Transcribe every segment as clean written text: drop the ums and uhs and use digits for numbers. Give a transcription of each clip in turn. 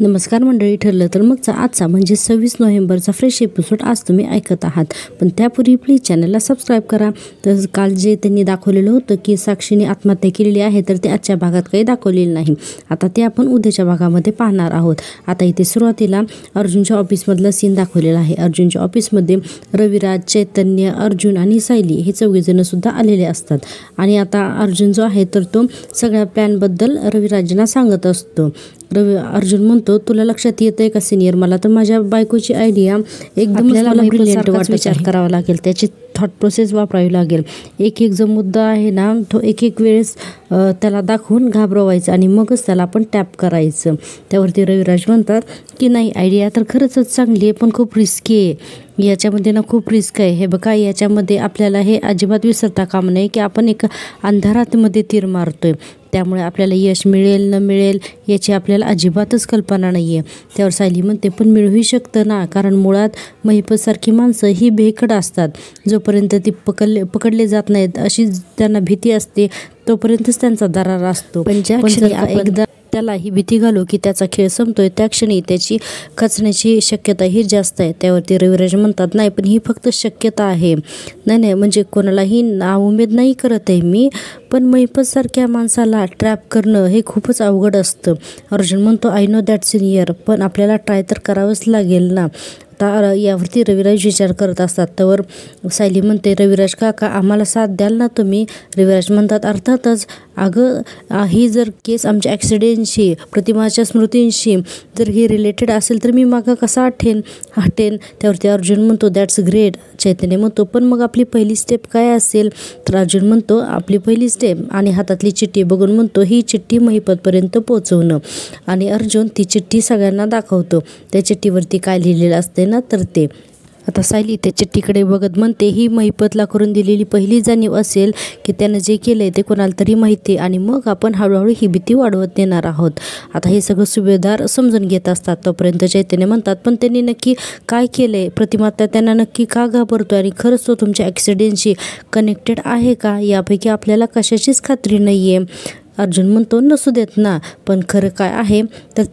नमस्कार मंडळी, ठरलं तर मगचा आजचा म्हणजे 26 नोव्हेंबरचा फ्रेश एपिसोड आज तुम्ही ऐकत आहात. पण त्यापूर्वी प्लीज चॅनलला सबस्क्राईब करा. तर काल जे त्यांनी दाखवलेलं होतं की साक्षीने आत्महत्या केलेली आहे, तर ते आजच्या भागात काही दाखवलेलं नाही. आता ते आपण उद्याच्या भागामध्ये पाहणार आहोत. आता इथे सुरुवातीला अर्जुनच्या ऑफिसमधलं सीन दाखवलेलं आहे. अर्जुनच्या ऑफिसमध्ये रविराज, चैतन्य, अर्जुन आणि सायली हे चौघेजण सुद्धा आलेले असतात. आणि आता अर्जुन जो आहे तर तो सगळ्या प्लॅनबद्दल रविराजांना सांगत असतो. अर्जुन म्हणतो, तुला लक्षात येतंय का सिनियर, मला तर माझ्या बायकोची आयडिया एकदम ब्रिलियंट वाटत, विचार करावा लागेल, त्याची थॉट प्रोसेस वापरावी लागेल. एक जो मुद्दा आहे ना, तो एक वेळेस त्याला दाखवून घाबरवायचं आणि मगच त्याला आपण टॅप करायचं. त्यावरती रविराज म्हणतात की नाही, आयडिया तर खरंच चांगली आहे पण खूप रिस्की आहे. याच्यामध्ये ना खूप रिस्क आहे. हे बघा, याच्यामध्ये आपल्याला हे अजिबात विसरता कामा नये की आपण एक अंधारातमध्ये तीर मारतोय. त्यामुळे आपल्याला यश मिळेल न मिळेल याची आपल्याला अजिबातच कल्पना नाही आहे. त्यावर सायली म्हणते, पण मिळूही शकतं ना, कारण मुळात महिपतसारखी माणसं ही भेकड असतात. जोपर्यंत ती पकडले जात नाहीत अशी त्यांना भीती असते तोपर्यंतच त्यांचा दरार असतो. पण ज्या क्षणी एकदा त्याला ही भीती घालू की त्याचा खेळ संपतोय, त्या क्षणी त्याची खचण्याची शक्यता ही जास्त आहे. त्यावरती रविराज म्हणतात, नाही पण ही फक्त शक्यता आहे. नाही म्हणजे कोणालाही नाउमेद नाही करत आहे मी, पण महिपतसारख्या माणसाला ट्रॅप करणं हे खूपच अवघड असतं. अर्जुन म्हणतो, आय नो दॅट सिनियर, पण आपल्याला ट्राय तर करावंच लागेल ना. आता यावरती रविराज विचार करत असतात. तर सायली म्हणते, रविराज काका आम्हाला साथ द्याल ना तुम्ही? रविराज म्हणतात, अर्थातच. अगं, ही जर केस आमच्या ॲक्सिडेंटशी, प्रतिमाच्या स्मृतींशी जर ही रिलेटेड असेल तर मी मागं कसा हटेन. त्यावरती अर्जुन म्हणतो, दॅट्स ग्रेट. चैतन्य म्हणतो, पण मग आपली पहिली स्टेप काय असेल? तर अर्जुन म्हणतो, आपली पहिली स्टेप, आणि हातातली चिठ्ठी बघून म्हणतो, ही चिठ्ठी महिपतपर्यंत पोहोचवणं. आणि अर्जुन ती चिठ्ठी सगळ्यांना दाखवतो. त्या चिठ्ठीवरती काय लिहिलेलं असते ना, तर ते आता सायली त्या चिठ्ठीकडे बघत म्हणते, ही महिपतला करून दिलेली पहिली जाणीव असेल की त्यानं जे केलंय ते कोणाला तरी माहिती, आणि मग आपण हळूहळू ही भीती वाढवत नेणार आहोत. आता हे सगळं सुभेदार समजून घेत असतात. तोपर्यंत चैतन्य म्हणतात, पण त्यांनी नक्की काय केलंय? प्रतिमाता त्यांना नक्की का घाबरतोय, आणि खरंच तो तुमच्या ॲक्सिडेंटशी कनेक्टेड आहे का? यापैकी आपल्याला कशाचीच खात्री नाही आहे. अर्जुन म्हणतो, नसू देत ना, पण खरं काय आहे तर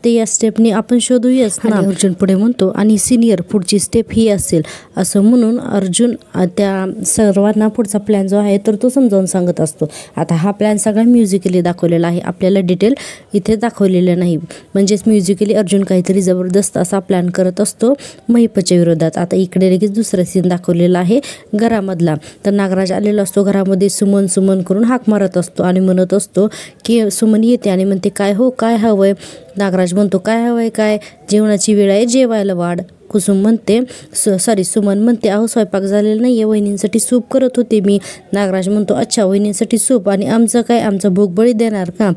ते या स्टेपने आपण शोधूयाच ना. अर्जुन पुढे म्हणतो, आणि सिनियर पुढची स्टेप ही असेल. असं म्हणून अर्जुन त्या सर्वांना पुढचा प्लॅन जो आहे तर तो समजावून सांगत असतो. आता हा प्लॅन सगळा म्युझिकली दाखवलेला आहे, आपल्याला डिटेल इथे दाखवलेलं नाही. म्हणजेच म्युझिकली अर्जुन काहीतरी जबरदस्त असा प्लॅन करत असतो महिपतच्या विरोधात. आता इकडे लगेच दुसरा सीन दाखवलेला आहे घरामधला. तर नागराज आलेला असतो घरामध्ये, सुमन करून हाक मारत असतो आणि म्हणत असतो की सुमन येते आणि म्हणते, काय हो, काय हवंय? नागराज म्हणतो, काय हवंय काय, जेवणाची वेळ आहे, जेवायला वाढ. सुमन म्हणते, अहो स्वयंपाक झालेला नाही आहे, वहिनींसाठी सूप करत होते मी. नागराज म्हणतो, अच्छा वहिनींसाठी सूप, आणि आमचं काय, आमचा भोग बळी देणार का?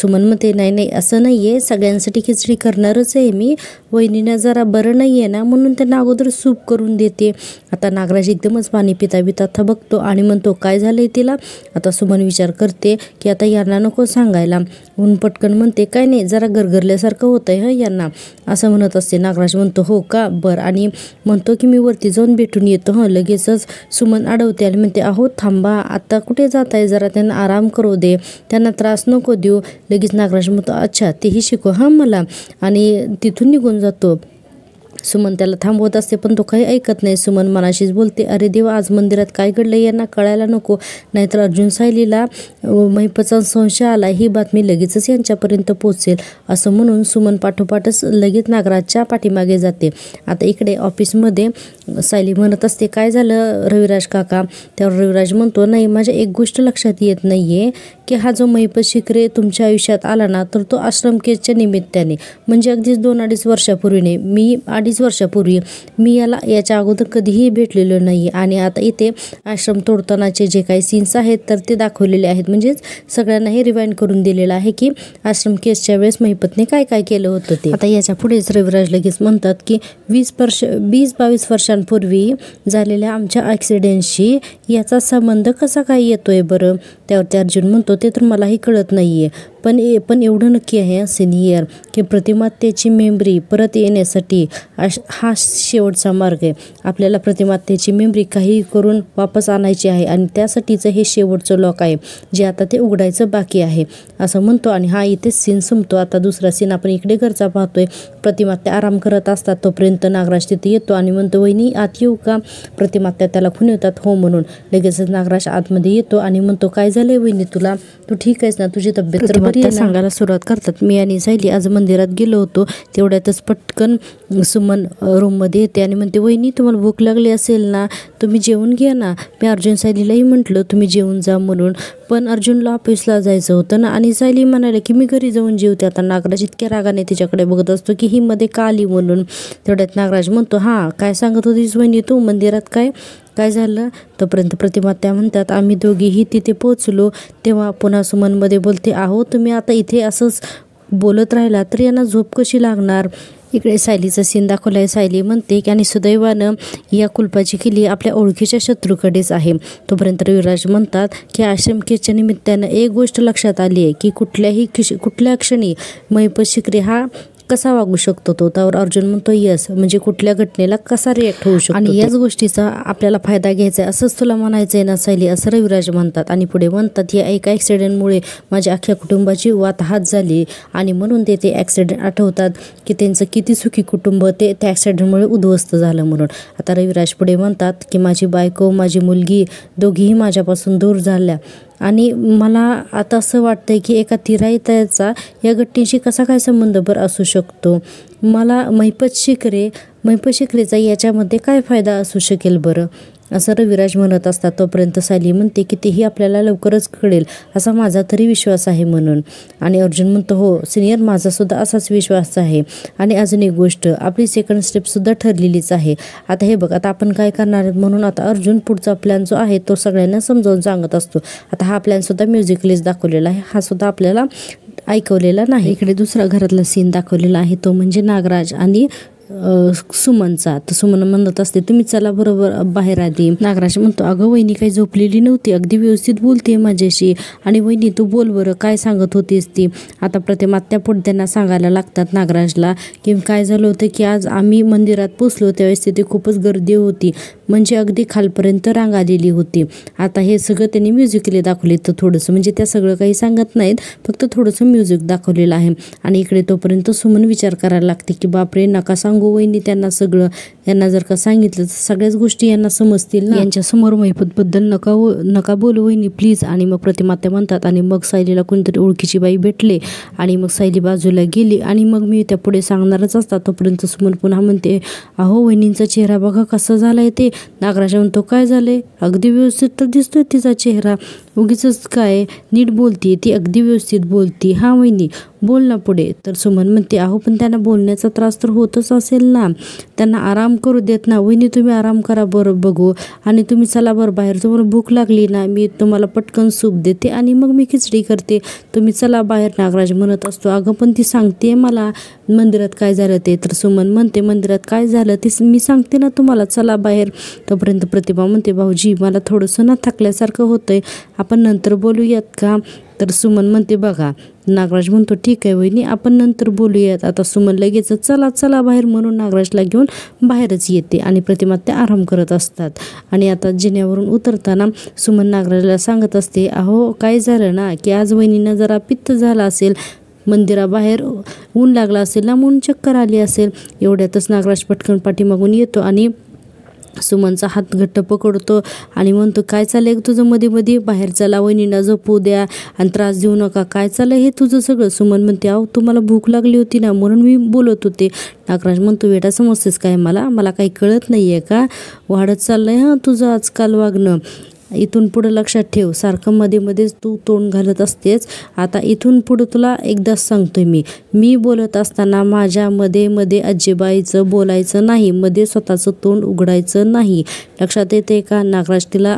सुमन म्हणते, नाही असं नाही आहे, सगळ्यांसाठी खिचडी करणारच आहे मी, वहिनींना जरा बरं नाही आहे ना, म्हणून त्यांना अगोदर सूप करून देते. आता नागराज एकदमच पाणी पिता थबकतो आणि म्हणतो, काय झालंय तिला? आता सुमन विचार करते की आता यांना नको सांगायला, म्हणून पटकन म्हणते, काय नाही, जरा गरगरल्यासारखं होतंय यांना, असं म्हणत असते. नागराज म्हणतो, हो का, बरं, आणि म्हणतो की मी वरती जाऊन भेटून येतो. लगेचच सुमन अडवते आणि म्हणते, अहो थांबा, आता कुठे जात आहे, जरा त्यांना आराम करू दे, त्यांना त्रास नको देऊ. लगेच नागराज म्हणतो, अच्छा तेही शिकव मला, आणि तिथून निघून जातो. सुमन त्याला थांबवत असते पण तो काही ऐकत नाही. सुमन मनाशीच बोलते, अरे देवा, आज मंदिरात काय घडलं यांना कळायला नको, नाहीतर अर्जुन सायलीला महिपतचा संशय आला, ही बातमी लगेचच यांच्यापर्यंत पोहोचेल. असं म्हणून सुमन पाठोपाठच लगेच नागराजच्या पाठीमागे जाते. आता इकडे ऑफिसमध्ये सायली म्हणत असते, काय झालं रविराज काका? त्यावर रविराज म्हणतो, नाही, माझ्या एक गोष्ट लक्षात येत नाही आहे की हा जो महिपत शिकरे तुमच्या आयुष्यात आला ना, तर तो आश्रम केसच्या निमित्ताने, म्हणजे अगदीच 2-2.5 वर्षापूर्वीने, 2.5 वर्षापूर्वी मी याच्या अगोदर कधीही भेटलेलो नाही. आणि आता इथे आश्रम तोडतानाचे जे काही सीन्स आहेत तर ते दाखवलेले आहेत. म्हणजेच सगळ्यांना हे रिवाइंड करून दिलेलं आहे की आश्रम केसच्या वेळेस महिपतने काय काय केलं होतं ते. आता याच्या पुढेच रविराज लगेच म्हणतात की 20-22 वर्षांपूर्वी झालेल्या आमच्या ॲक्सिडेंटशी याचा संबंध कसा काय येतोय बरं? त्यावरती अर्जुन म्हणतो, ते तर मलाही कळत नाही आहे, पण एवढं नक्की आहे सिनियर की प्रतिमातेची मेमरी परत येण्यासाठी हा शेवटचा मार्ग आहे. आपल्याला प्रतिमातेची मेमरी काही करून वापस आणायची आहे आणि त्यासाठीचं हे शेवटचं लॉक आहे जे आता ते उघडायचं बाकी आहे असं म्हणतो. आणि हा इथेच सीन संपतो. आता दुसरा सीन आपण इकडे घरचा पाहतोय. प्रतिमात्या आराम करत असतात तोपर्यंत नागराज तिथे येतो आणि म्हणतो वहिनी आत येऊ का. प्रतिमात्या त्याला खुणवतात हो म्हणून. लगेचच नागराज आतमध्ये येतो आणि म्हणतो काय झालंय वहिनी तुला, तू ठीक आहेस ना, तुझी तब्येत तर बरी आहे. सांगायला सुरुवात करतात मी आणि सायली आज मंदिरात गेलो होतो. तेवढ्यातच पटकन सुमन रूममध्ये येते आणि म्हणते वहिनी तुम्हाला भूक लागली असेल ना, तुम्ही जेवून घ्या ना. मी अर्जुन सायलीलाही म्हटलं तुम्ही जेवून जा म्हणून, पण अर्जुनला ऑफिसला जायचं होतं ना. आणि सायली म्हणाले की मी घरी जाऊन जेवते. आता नागराज इतक्या रागाने तिच्याकडे बघत असतो की ही मध्ये का आली म्हणून. तेवढ्यात नागराज म्हणतो हां काय सांगत होतीस वहिनी तू मंदिरात काय झालं. तोपर्यंत प्रतिमात्या म्हणतात आम्ही दोघीही तिथे पोहोचलो तेव्हा पुन्हा सुमनमध्ये बोलते अहो तुम्ही आता इथे असंच बोलत राहिला तर यांना झोप कशी लागणार. इकडे सायलीचा सीन दाखवला आहे. सायली म्हणते की आणि सुदैवानं या कुलपाची किल्ली आपल्या ओळखीच्या शत्रूकडेच आहे. तोपर्यंत रविराज म्हणतात की आश्रमकेच्या निमित्तानं एक गोष्ट लक्षात आली आहे की कुठल्या क्षणी महिपत शिकरे हा कसा वागू शकतो तो. त्यावर अर्जुन म्हणतो यस म्हणजे कुठल्या घटनेला कसा रिॲक्ट होऊ शकतो आणि याच गोष्टीचा आपल्याला फायदा घ्यायचा आहे असंच तुला म्हणायचं आहे ना सायली, असं रविराज म्हणतात. आणि पुढे म्हणतात या एका ॲक्सिडेंटमुळे माझ्या अख्ख्या कुटुंबाची वाताहात झाली आणि म्हणून ते ॲक्सिडेंट आठवतात की त्यांचं किती सुखी कुटुंब ते त्या ॲक्सिडेंटमुळे उद्ध्वस्त झालं म्हणून. आता रविराज पुढे म्हणतात की माझी बायको माझी मुलगी दोघीही माझ्यापासून दूर झाल्या आणि मला आता असं वाटतंय की एका तिराईताचा या घटनेशी कसा काय संबंध बरं असू शकतो. मला महिपत शिकरेचा याच्यामध्ये काय फायदा असू शकेल बरं, असं रविराज म्हणत असतात. तोपर्यंत सायली म्हणते की तेही आपल्याला लवकरच कळेल असा माझा तरी विश्वास आहे म्हणून. आणि अर्जुन म्हणतो हो सिनियर माझासुद्धा असाच विश्वास आहे. आणि अजून एक गोष्ट आपली सेकंड स्टेपसुद्धा ठरलेलीच आहे. आता हे बघ आता आपण काय करणार आहेत म्हणून आता अर्जुन पुढचा प्लॅन जो आहे तो सगळ्यांना समजावून सांगत असतो. आता हा प्लॅनसुद्धा म्युझिकलीच दाखवलेला आहे, हा सुद्धा आपल्याला ऐकवलेला नाही. इकडे दुसरा घरातला सीन दाखवलेला आहे तो म्हणजे नागराज आणि सुमनचा. तर सुमन म्हणत असते तुम्ही चला बरोबर बाहेर आधी. नागराज म्हणतो अगं वहिनी काही झोपलेली नव्हती, अगदी व्यवस्थित बोलते माझ्याशी. आणि वहिनी तू बोल बरं काय सांगत होतीस ती. आता प्रतिमात्या पुढे त्यांना सांगायला लागतात नागराजला की काय झालं होतं की आज आम्ही मंदिरात पोचलो त्यावेळेस तिथे खूपच गर्दी होती, म्हणजे अगदी खालपर्यंत रांग आलेली होती. आता हे सगळं त्यांनी म्युझिकली दाखवले तर थोडंसं म्हणजे त्या सगळं काही सांगत नाहीत, फक्त थोडंसं म्युझिक दाखवलेलं आहे. आणि इकडे तोपर्यंत सुमन विचार करायला लागते की बापरे नका सांगू वहिनी त्यांना सगळं, यांना जर का सांगितलं तर सगळ्याच गोष्टी यांना समजतील ना, यांच्यासमोर महिपतबद्दल नका बोलू वहिनी प्लीज. आणि मग प्रतिमात्या म्हणतात आणि मग सायलीला कोणतरी ओळखीची बाई भेटले आणि मग सायली बाजूला गेली आणि मग मी त्या पुढे सांगणारच असतात. तोपर्यंत सुमन पुन्हा म्हणते अहो वहिनींचा चेहरा बघा कसा झालाय ते. नागराज म्हणतो काय झालंय, अगदी व्यवस्थित तर दिसतोय तिचा चेहरा, उगीच काय नीट बोलती ती, अगदी व्यवस्थित बोलती. हा वहिनी बोल ना पुढे. तर सुमन म्हणते अहो पण त्यांना बोलण्याचा त्रास तर होतच असेल ना, त्यांना आराम करू देत ना वहिनी, तुम्ही आराम करा बरं बघू. आणि तुम्ही चला बरं बाहेर, तुम्हाला भूक लागली ना मी तुम्हाला पटकन सूप देते आणि मग मी खिचडी करते, तुम्ही चला बाहेर. नागराज म्हणत असतो अगं पण ती सांगते मला मंदिरात काय झालं ते. तर सुमन म्हणते मंदिरात काय झालं ते मी सांगते ना तुम्हाला, चला बाहेर. तोपर्यंत प्रतिभा म्हणते भाऊजी मला थोडंसं ना थकल्यासारखं होतंय, आपण नंतर बोलूयात का. तर सुमन म्हणते बघा. नागराज म्हणतो ठीक आहे वहिनी आपण नंतर बोलूयात. आता सुमन लगेच चला बाहेर म्हणून नागराजला घेऊन बाहेरच येते आणि प्रतिमा त्या आराम करत असतात. आणि आता जिन्यावरून उतरताना सुमन नागराजला सांगत असते अहो काय झालं ना की आज वहिनींना जरा पित्त झाला असेल, मंदिराबाहेर ऊन लागला असेल ना म्हणून चक्कर आली असेल. एवढ्यातच नागराज पटकन पाठीमागून येतो आणि सुमनचा हात घट्ट पकडतो आणि म्हणतो काय चाललंय तुझं मध्ये मध्ये, बाहेर चला वहिनींना झोपू द्या आणि त्रास देऊ नका, काय चाललंय हे तुझं सगळं. सुमन म्हणते अहो तुम्हाला भूक लागली होती ना म्हणून मी बोलत होते. नागराज म्हणतो वेडा समजतेस काय मला काही कळत नाही आहे का, वाढत चाललंय हां तुझं आजकाल वागणं. इथून पुढं लक्षात ठेव, सारखं मध्ये मध्येच तू तोंड घालत असतेस. आता इथून पुढं तुला एकदाच सांगतोय मी बोलत असताना माझ्या मध्ये अजिबाईचं बोलायचं नाही, मध्ये स्वतःचं तोंड उघडायचं नाही, लक्षात येते का. नागराज तिला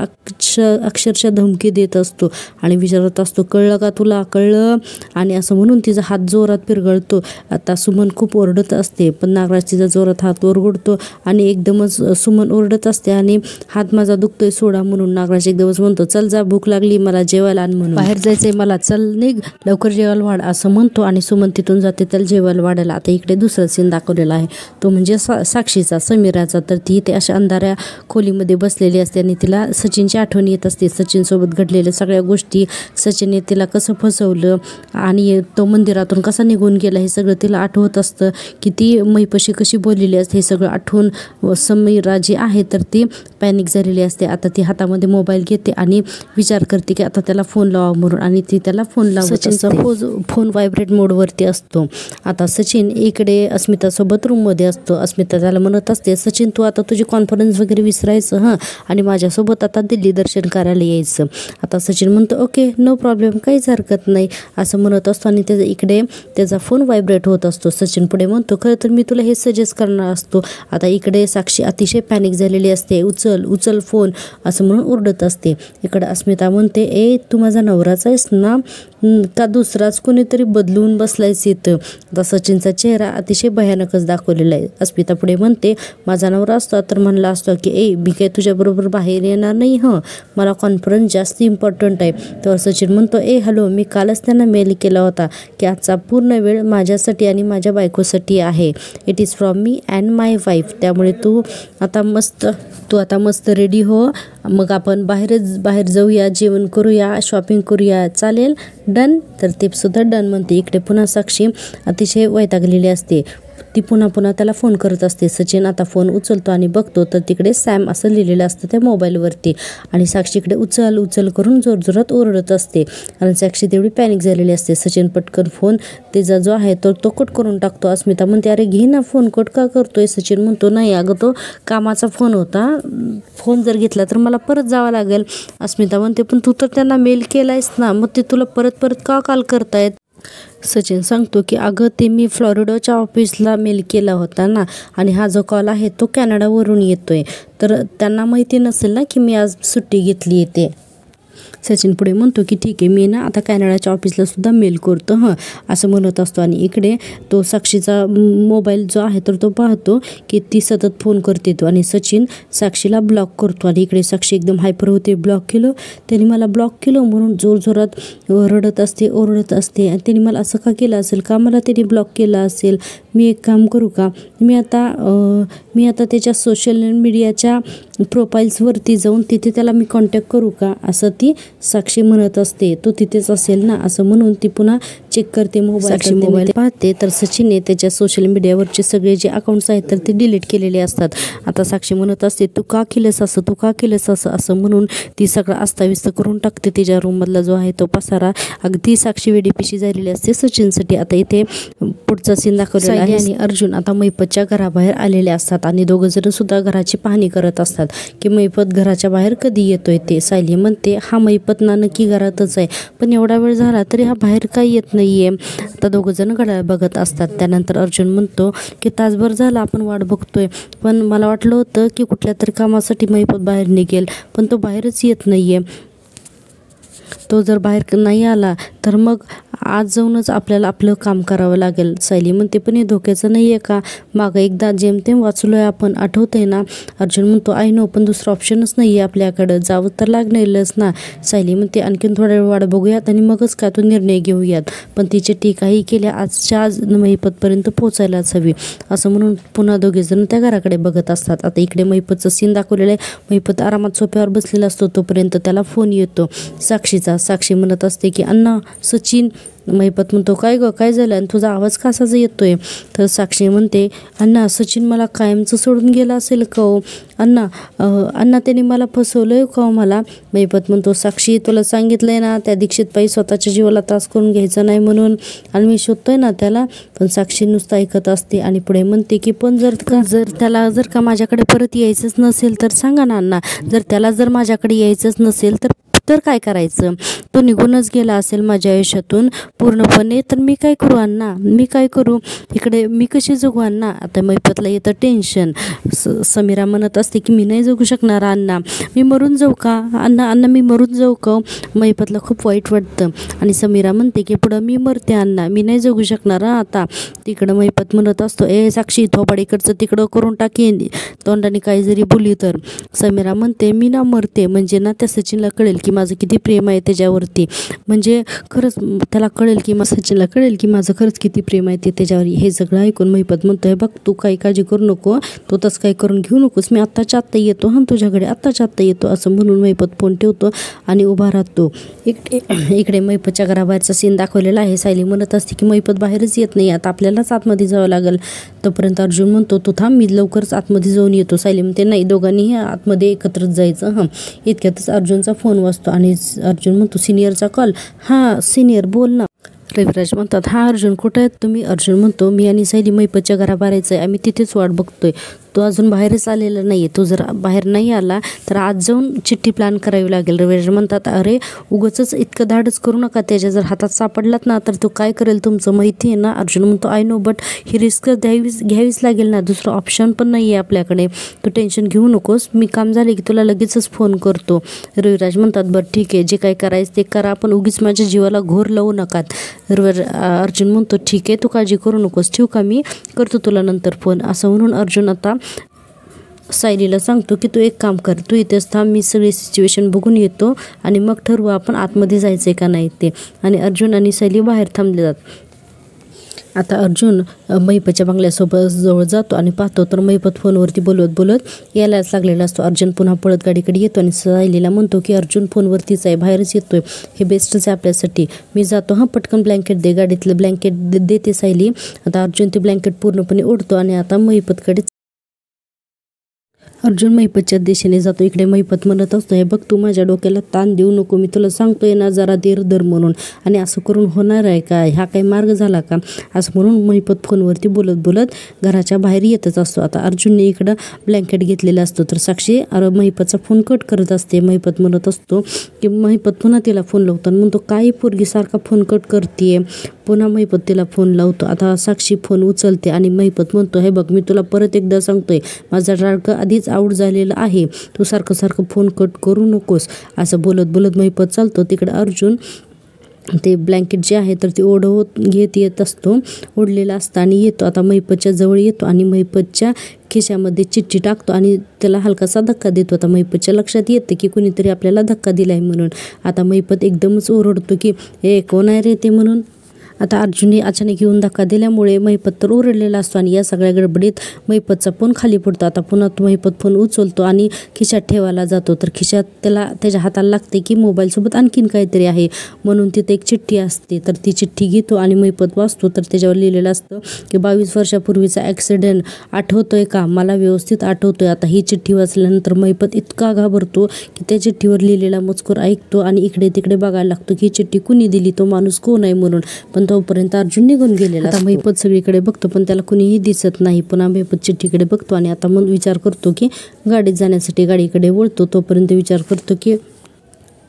अक्षरशः धमकी देत असतो आणि विचारत असतो कळलं का तुला, कळलं. आणि असं म्हणून तिचा हात जोरात पिरगळतो. आता सुमन खूप ओरडत असते पण नागराज तिचा जोरात हात ओरगडतो आणि एकदमच सुमन ओरडत असते आणि हात माझा दुखतोय सोडा म्हणून नागराज दुपारचे एक दिवस म्हणतो चल जा भूक लागली मला जेवायला आण म्हणून, बाहेर जायचंय मला चल निघ लवकर जेवायला वाढ असं म्हणतो आणि सुमन तिथून जाते त्याला जेवायला वाढायला. आता इकडे दुसरा सीन दाखवलेला आहे तो म्हणजे साक्षीचा समीराचा. तर ती इथे अशा अंधाऱ्या खोलीमध्ये बसलेली असते आणि तिला सचिनची आठवण येत असते. सचिनसोबत घडलेल्या सगळ्या गोष्टी, सचिनने तिला कसं फसवलं आणि तो मंदिरातून कसा निघून गेला हे सगळं तिला आठवत असतं. की ती मैपशी कशी बोललेली असते हे सगळं आठवून समीरा जी आहे तर ती पॅनिक झालेली असते. आता ती हातामध्ये मोबाईल घेते आणि विचार करते की आता त्याला फोन लावा म्हणून आणि ती त्याला फोन लावत असते. फोन व्हायब्रेट मोडवरती असतो. आता सचिन इकडे अस्मितासोबत रूममध्ये असतो. अस्मिता त्याला म्हणत असते सचिन तू आता तुझी कॉन्फरन्स वगैरे विसरायचं आणि माझ्यासोबत आता दिल्ली दर्शन करायला यायचं. आता सचिन म्हणतो ओके नो प्रॉब्लेम काहीच हरकत नाही असं म्हणत असतो आणि इकडे त्याचा फोन व्हायब्रेट होत असतो. सचिन पुढे म्हणतो खरं तर मी तुला हे सजेस्ट करणार असतो. आता इकडे साक्षी अतिशय पॅनिक झालेली असते. उचल फोन असं म्हणून ओरडत असते. इकडे अस्मिता म्हणते ए तू माझा नवराच आहेस ना का दुसराच कोणीतरी बदलून बसलायच इथं. आता सचिनचा चेहरा अतिशय भयानकच दाखवलेला आहे. अस्मिता पुढे म्हणते माझा नवरा असतो तर म्हणला असतो की ए मी काय तुझ्याबरोबर बाहेर येणार नाही मला कॉन्फरन्स जास्त इम्पॉर्टंट आहे. तर सचिन म्हणतो ए हॅलो मी कालच त्यांना मेल केला होता की आजचा पूर्ण वेळ माझ्यासाठी आणि माझ्या बायकोसाठी आहे. It is from me and my wife. त्यामुळे तू आता मस्त रेडी हो मग आपण बाहेर जाऊया जेवण करूया शॉपिंग करूया चालेल डन. तर ते सुद्धा डन म्हणते. इकडे पुन्हा साक्षी अतिशय वैतागलेली असते. ती पुन्हा त्याला फोन करत असते. सचिन आता फोन उचलतो आणि बघतो तर तिकडे सॅम असं लिहिलेलं असतं त्या मोबाईलवरती आणि साक्षीकडे उचल करून जोरजोरात ओरडत असते आणि साक्षी तेवढी पॅनिक झालेली असते. सचिन पटकन फोन त्याचा जो आहे तो कट करून टाकतो. अस्मिता म्हणते अरे घे ना फोन कट का करतोय. सचिन म्हणतो नाही अगं तो कामाचा फोन होता फोन जर घेतला तर मला परत जावं लागेल. अस्मिता म्हणते पण तू तर त्यांना मेल केलायस ना मग ते तुला परत का कॉल करतायत. सचिन सांगतो की अगं ते मी फ्लॉरिडाच्या ऑफिसला मेल केला होता ना आणि हा जो कॉल आहे तो कॅनडावरून येतोय तर त्यांना माहिती नसेल ना की मी आज सुट्टी घेतली आहे. सचिन पुढे म्हणतो की ठीक आहे मी ना आता कॅनडाच्या ऑफिसला सुद्धा मेल करतो असं म्हणत असतो आणि इकडे तो साक्षीचा मोबाईल जो आहे तर तो पाहतो की ती सतत फोन करते तो आणि सचिन साक्षीला ब्लॉक करतो आणि इकडे साक्षी एकदम हायपर होते. ब्लॉक केलं त्यांनी मला ब्लॉक केलं म्हणून जोरजोरात रडत असते ओरडत असते आणि त्यांनी मला असं का केलं असेल का मला त्यांनी ब्लॉक केलं असेल. मी एक काम करू का मी आता त्याच्या सोशल मीडियाच्या प्रोफाईल्सवरती जाऊन तिथे त्याला मी कॉन्टॅक्ट करू का असं ती साक्षी म्हणत असते. तो तिथेच असेल ना असं म्हणून ती पुन्हा चेक करते मोबाईल पाहते तर सचिनने त्याच्या सोशल मीडियावरचे सगळे जे अकाउंट्स आहेत तर ते डिलीट केलेले असतात. आता साक्षी म्हणत असते तू का केलंस असं म्हणून ती सगळं अस्ताव्यस्त करून टाकते. तिच्या रूममधला जो आहे तो पसारा अगदी साक्षी वेडीपिशी झालेली असते सचिनसाठी. आता इथे पुढचा सीन दाखवलेला आहे आणि अर्जुन आता मैपतच्या घराबाहेर आलेले असतात आणि दोघं जण सुद्धा घराची पाहणी करत असतात की मैपत घराच्या बाहेर कधी येतोय ते. सायली म्हणते हा मैपत ना नक्की घरातच आहे पण एवढा वेळ झाला तरी हा बाहेर काही येत नाहीये. आता दोघं जण घड्याळ बघत असतात. त्यानंतर अर्जुन म्हणतो की तासभर झाला आपण वाट बघतोय पण मला वाटलं होतं की कुठल्या तरी कामासाठी मैपत बाहेर निघेल पण तो बाहेरच येत नाहीये. तो जर बाहेर नाही आला तर मग आज जाऊनच आपल्याला आपलं काम करावं लागेल. सायली म्हणते पण हे धोक्याचं नाही आहे का मागं एकदा जेमतेम वाचलोय आपण आठवतंय ना. अर्जुन म्हणतो आय नो पण दुसरं ऑप्शनच नाही आहे आपल्याकडं जावं तर लागणारच ना. सायली म्हणते आणखीन थोडा वेळ वाट बघूयात आणि मगच काय तो निर्णय घेऊयात पण तिचे टीकाही केल्या आजच्या आज मैपतपर्यंत पोचायलाच हवी असं म्हणून पुन्हा दोघेजण त्या घराकडे बघत असतात. आता इकडे मैपतचं सीन दाखवलेलं आहे. मैपत आरामात सोफ्यावर बसलेला असतो तोपर्यंत त्याला फोन येतो साक्षीचा. साक्षी म्हणत असते की अण्णा सचिन. मैपत म्हणतो काय गं काय झालं आणि तुझा आवाज कसाचा येतोय. तर साक्षी म्हणते अण्णा सचिन मला कायमचं सोडून गेला असेल का हो अण्णा त्याने मला फसवलंय का हो मला. मैपत म्हणतो साक्षी तुला सांगितलंय ना त्या दीक्षितबाई स्वतःच्या जीवाला त्रास करून घ्यायचा नाही म्हणून आणि मी शोधतोय ना त्याला. पण साक्षी नुसतं ऐकत असते आणि पुढे म्हणते की पण जर का माझ्याकडे परत यायचंच नसेल तर सांगा ना अण्णा. जर त्याला माझ्याकडे यायचंच नसेल तर तर काय करायचं? तो निघूनच गेला असेल माझ्या आयुष्यातून पूर्णपणे, तर मी काय करू अण्णा? मी काय करू? इकडे मी कशी जगू अण्णा? आता मैपतला येतं टेन्शन. समीरा म्हणत असते की मी नाही जगू शकणार अण्णा, मी मरून जाऊ का अण्णा? अण्णा मी मरून जाऊ का? मैपतला खूप वाईट वाटतं आणि समीरा म्हणते की पुढं मी मरते अण्णा, मी नाही जगू शकणार आता. तिकडं मैपत म्हणत असतो, ए साक्षी थोबाड इकडचं तिकडं करून टाकेन तोंडाने काही जरी बोलली तर. समीरा म्हणते मी ना मरते म्हणजे ना त्या सचिनला कळेल की माझं किती प्रेम आहे त्याच्यावरती, म्हणजे खरंच त्याला कळेल की सचिनला कळेल की माझं खरंच किती प्रेम आहे ते त्याच्यावर. हे सगळं ऐकून मैपत म्हणतोय बघ तू काही काळजी करू नको, तू तसं काही करून घेऊ नकोस, मी आत्ताच्या आत्ता येतो तुझ्याकडे आत्ताच्या आत्ता येतो असं म्हणून मैपत फोन ठेवतो आणि उभा राहतो. इकडे मैपतच्या घराबाहेरचा सीन दाखवलेला आहे. सायली म्हणत असते की मैपत बाहेरच येत नाही, आता आपल्यालाच आतमध्ये जावं लागेल. तोपर्यंत अर्जुन म्हणतो तू थांब, मी लवकरच आतमध्ये जाऊन येतो. सायली म्हणते नाही, दोघांनीही आतमध्ये एकत्रच जायचं. इतक्यातच अर्जुनचा फोन वाजतो आणि अर्जुन म्हणतो सिनियरचा कॉल. हां सिनियर बोल ना. रविराज म्हणतात हां अर्जुन कुठं आहेत तुम्ही? अर्जुन म्हणतो मी आणि सायली मैपतच्या घराबाहेर आहे, आम्ही तिथेच वाट बघतोय, तो अजून बाहेरच आलेला नाही आहे, तो जर बाहेर नाही आला तर आज जाऊन चिठ्ठी प्लॅन करावी लागेल. रविराज म्हणतात अरे उगाचच इतकं धाडच करू नका, त्याच्या जर हातात सापडलात ना तर तो काय करेल तुमचं माहिती आहे ना. अर्जुन म्हणतो I know, but he risk घ्यावीच लागेल ना, दुसरं ऑप्शन पण नाही आहे आपल्याकडे, तू टेन्शन घेऊ नकोस, मी काम झाले की तुला लगेचच फोन करतो. रविराज म्हणतात बरं ठीक आहे, जे काय करायचं ते करा, पण उगीच माझ्या जीवाला घोर लावू नकात. अर्जुन म्हणतो ठीक आहे, तू काळजी करू नकोस, ठेवू का, मी करतो तुला नंतर फोन. असं म्हणून अर्जुन आता सायलीला सांगतो की तू एक काम कर, तू इथेच थांब, मी सगळी सिच्युएशन बघून येतो आणि मग ठरवू आपण आतमध्ये जायचं आहे का नाही ते. आणि अर्जुन आणि सायली बाहेर थांबले जातात. आता अर्जुन मैपतच्या बंगल्यासोबत जवळ जातो आणि पाहतो तर मैपत फोनवरती बोलत यायलाच लागलेला असतो. अर्जुन पुन्हा पळत गाडीकडे येतो आणि सायलीला म्हणतो की अर्जुन फोनवरतीच आहे, बाहेरच येतोय, हे बेस्टच आहे आपल्यासाठी, मी जातो पटकन ब्लँकेट दे, गाडीतलं ब्लँकेट देते सायली. आता अर्जुन ते ब्लँकेट पूर्णपणे ओढतो आणि आता मैपतकडे अर्जुन मैपतच्या दिशेने जातो. इकडे मैपत म्हणत असतो हे बघ तू माझ्या डोक्याला ताण देऊ नको, मी तुला सांगतोय ना जरा धीर म्हणून, आणि असं करून होणार आहे का, हा काही मार्ग झाला का, असं म्हणून मैपत फोनवरती बोलत घराच्या बाहेर येतच असतो. आता अर्जुनने इकडं ब्लँकेट घेतलेला असतो तर साक्षी मैपतचा फोन कट करत असते. मैपत म्हणत असतो की मैपत पुन्हा तिला फोन लावतो आणि म्हणतो काही पोरगी सारखा फोन कट करते. पुन्हा मैपत तिला फोन लावतो. आता साक्षी फोन उचलते आणि मैपत म्हणतो हे बघ मी तुला परत एकदा सांगतोय, माझा राग आधीच आऊट झालेला आहे, तू सारखं फोन कट करू नकोस. असं बोलत मैपत चालतो. तिकडे अर्जुन ते ब्लँकेट जे आहे तर ते घेत येत असतो, ओढलेला असतं आणि येतो. आता मैपतच्या जवळ येतो आणि मैपतच्या खिशामध्ये चिठ्ठी टाकतो आणि त्याला हलकासा धक्का देतो. आता मैपतच्या लक्षात येतं की कुणीतरी आपल्याला धक्का दिलाय म्हणून. आता मैपत एकदमच ओरडतो की हे कोण आहे रे ते म्हणून. आता अर्जुनने अचानक येऊन धक्का दिल्यामुळे मैपत तर ओरडलेला असतो आणि या सगळ्या गडबडीत मैपतचा फोन खाली पडतो. आता पुन्हा तो मैपत फोन उचलतो आणि खिशात ठेवायला जातो तर खिशात त्याच्या हाताला लागते की मोबाईलसोबत आणखीन काहीतरी आहे म्हणून तिथे एक चिठ्ठी असते. तर ती चिठ्ठी घेतो आणि मैपत वाचतो तर त्याच्यावर लिहिलेलं असतं की 22 वर्षापूर्वीचा ॲक्सिडेंट आठवतोय का, मला व्यवस्थित आठवतोय. आता ही चिठ्ठी वाचल्यानंतर मैपत इतका घाबरतो की त्या चिठ्ठीवर लिहिलेला मजकूर ऐकतो आणि इकडे तिकडे बघायला लागतो की ही चिठ्ठी कुणी दिली, तो माणूस कोण आहे म्हणून. पण तोपर्यंत अर्जुन निघून गेलेला. आता मैपत सगळीकडे बघतो पण त्याला कुणीही दिसत नाही. पुन्हा मैपत चिठ्ठीकडे बघतो आणि आता मग विचार करतो की गाडीत जाण्यासाठी गाडीकडे वळतो. तोपर्यंत विचार करतो की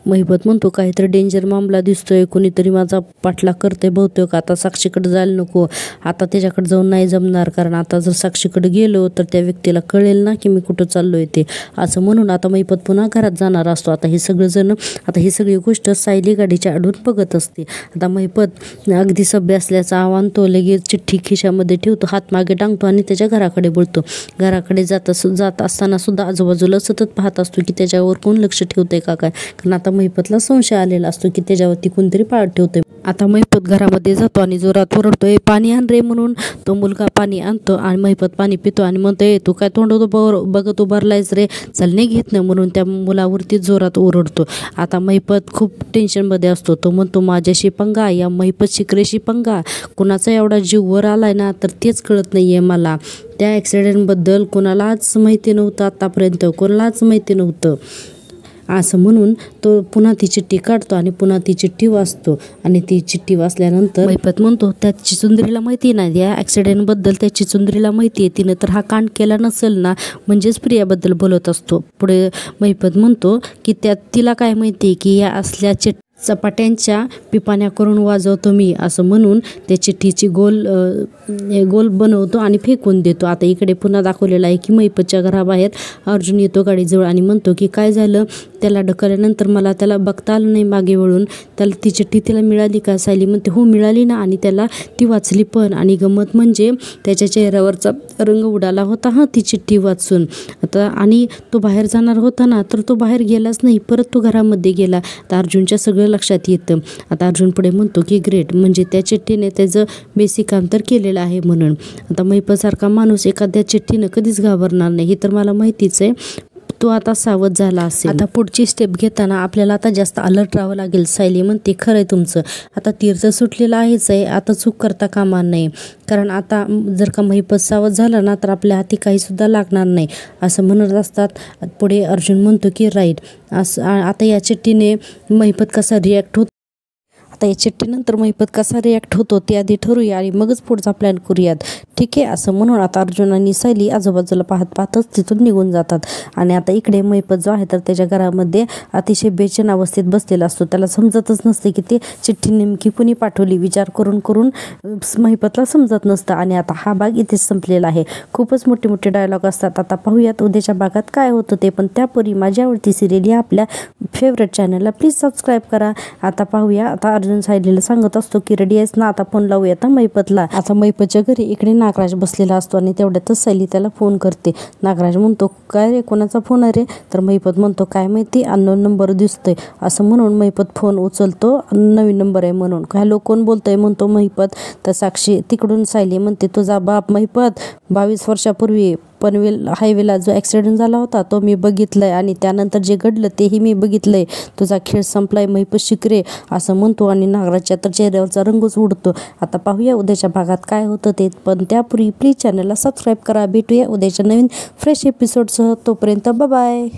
मैपत म्हणतो काहीतरी डेंजर मामला दिसतोय, कोणीतरी माझा पाठलाग करते बहुतेक, आता साक्षीकडे जायला नको, आता त्याच्याकडे जाऊन नाही जमणार, कारण आता जर साक्षीकडे गेलो तर त्या व्यक्तीला कळेल ना की मी कुठं चाललोय ते. असं म्हणून आता मैपत पुन्हा घरात जाणार असतो. आता ही सगळी गोष्ट सायली गाडीच्या आडून बघत असते. आता मैपत अगदी सभ्य असल्याचं आव्हान तो लगेच चिठ्ठी खिशामध्ये ठेवतो, हात मागे टांगतो आणि त्याच्या घराकडे बोलतो. घराकडे जात असताना सुद्धा आजूबाजूला सतत पाहत असतो की त्याच्यावर कोण लक्ष ठेवतंय का काय, कारण आता मैपतला संशय आलेला असतो की त्याच्यावरती कोणतरी पाळत ठेवतोय. आता मैपत घरामध्ये जातो आणि जोरात ओरडतोय पाणी आण रे म्हणून. तो मुलगा पाणी आणतो आणि मैपत पाणी पितो आणि म्हणतोय तू काय तोंड बघत उभारलायस रे, चलने घेत नाही म्हणून त्या मुलावरती जोरात ओरडतो. आता मैपत खूप टेन्शनमध्ये असतो. तो म्हणतो माझ्याशी पंगा, या मैपत शिकरेशी पंगा, कुणाचा एवढा जीव वर आलाय ना तर तेच कळत नाहीये मला. त्या ॲक्सिडेंटबद्दल कोणालाच माहिती नव्हतं, आतापर्यंत कोणालाच माहिती नव्हतं. असं म्हणून तो पुन्हा ती चिठ्ठी काढतो आणि पुन्हा ती चिठ्ठी वाचतो आणि ती चिठ्ठी वाचल्यानंतर महिपत म्हणतो त्या चिचुंद्रीला माहिती नाही या ॲक्सिडेंटबद्दल, त्या चिचुंद्रीला माहिती आहे तिनं तर हा कांड केला नसेल ना, म्हणजेच प्रियाबद्दल बोलत असतो. पुढे महिपत म्हणतो की तिला काय माहिती की या असल्या चपाट्यांच्या पिपाण्या करून वाजवतो मी, असं म्हणून त्या चिठ्ठीची गोल बनवतो आणि फेकून देतो. आता इकडे पुन्हा दाखवलेलं आहे की महिपतच्या घराबाहेर अर्जुन येतो गाडीजवळ आणि म्हणतो की काय झालं, त्याला ढकलल्यानंतर मला त्याला बघता आलं नाही मागे वळून, त्याला ती चिठ्ठी तिला मिळाली का? सायली म्हणते हो मिळाली ना, आणि त्याला ती वाचली पण. आणि गंमत म्हणजे त्याच्या चेहऱ्यावरचा रंग उडाला होता ती चिठ्ठी वाचून. आता आणि तो बाहेर जाणार होता ना, तर तो बाहेर गेलाच नाही, परत तो घरामध्ये गेला. तर अर्जुनच्या सगळं लक्षात येतं. आता अर्जुन पुढे म्हणतो की ग्रेट, म्हणजे त्या चिठ्ठीने त्याचं बेसिक काम तर केलेलं आहे म्हणून. आता महिपतसारखा माणूस एखाद्या चिठ्ठीनं कधीच घाबरणार नाही, हे तर मला माहितीच आहे. तो आता सावध झाला असेल. आता पुढची स्टेप घेताना आपल्याला आता जास्त अलर्ट राहावं लागेल. सायली म्हणते खरंय तुमचं, आता तीर सुटलेलं आहेच आहे, आता चूक करता कामा नाही, कारण आता जर का महिपत सावध झाला ना तर आपल्या हाती काही सुद्धा लागणार नाही, असं म्हणत असतात. पुढे अर्जुन म्हणतो की राईट. असं आता या चिठ्ठीने महिपत कसा रिॲक्ट होतो, आता या चिठ्ठीनंतर महिपत कसा रिॲक्ट होतो ते आधी ठरवूया आणि मगच पुढचा प्लॅन करूयात, ठीक आहे. असं म्हणून आता अर्जुन आणि सायली आजूबाजूला पाहतच तिथून निघून जातात. आणि आता इकडे महिपत जो आहे तर त्याच्या घरामध्ये अतिशय बेचैन अवस्थेत बसलेला असतो. त्याला समजतच नसते की ती चिठ्ठी नेमकी कुणी पाठवली, विचार करून करून महिपतला समजत नसतं. आणि आता हा भाग इथेच संपलेला आहे. खूपच मोठे मोठे डायलॉग असतात. आता पाहूयात उद्याच्या भागात काय होतं ते. पण त्यापूर्वी माझी आवडती सिरियल या आपल्या फेवरेट चॅनलला प्लीज सबस्क्राईब करा. आता पाहूया. आता अर्जुन सायलीला सांगत असतो की रेडी आहेस ना, आता फोन लावूयात महिपतला. आता महिपतच्या घरी इकडे नागराज बसलेला असतो आणि तेवढ्यातच सायली त्याला फोन करते. नागराज म्हणतो काय रे, कोणाचा फोन आहे रे? तर महिपत म्हणतो काय माहिती, अननोन नंबर दिसतोय, असं म्हणून महिपत फोन उचलतो. नवीन नंबर आहे म्हणून. हॅलो कोण बोलतोय म्हणतो महिपत. तर साक्षी तिकडून सायली म्हणते तुझा बाप महिपत 22 वर्षापूर्वी पनवेल हायवेला जो ॲक्सिडेंट झाला होता तो मी बघितलंय आणि त्यानंतर जे घडलं तेही मी बघितलंय. तुझा खेळ संपलाय महिपत शिकरे, असं म्हणतो आणि नागराजच्या तर चेहऱ्यावरचा रंगच उडतो. आता पाहूया उद्याच्या भागात काय होतं ते. पण त्यापूर्वी प्लीज चॅनलला सबस्क्राईब करा. भेटूया उद्याच्या नवीन फ्रेश एपिसोडसह. तोपर्यंत बाय.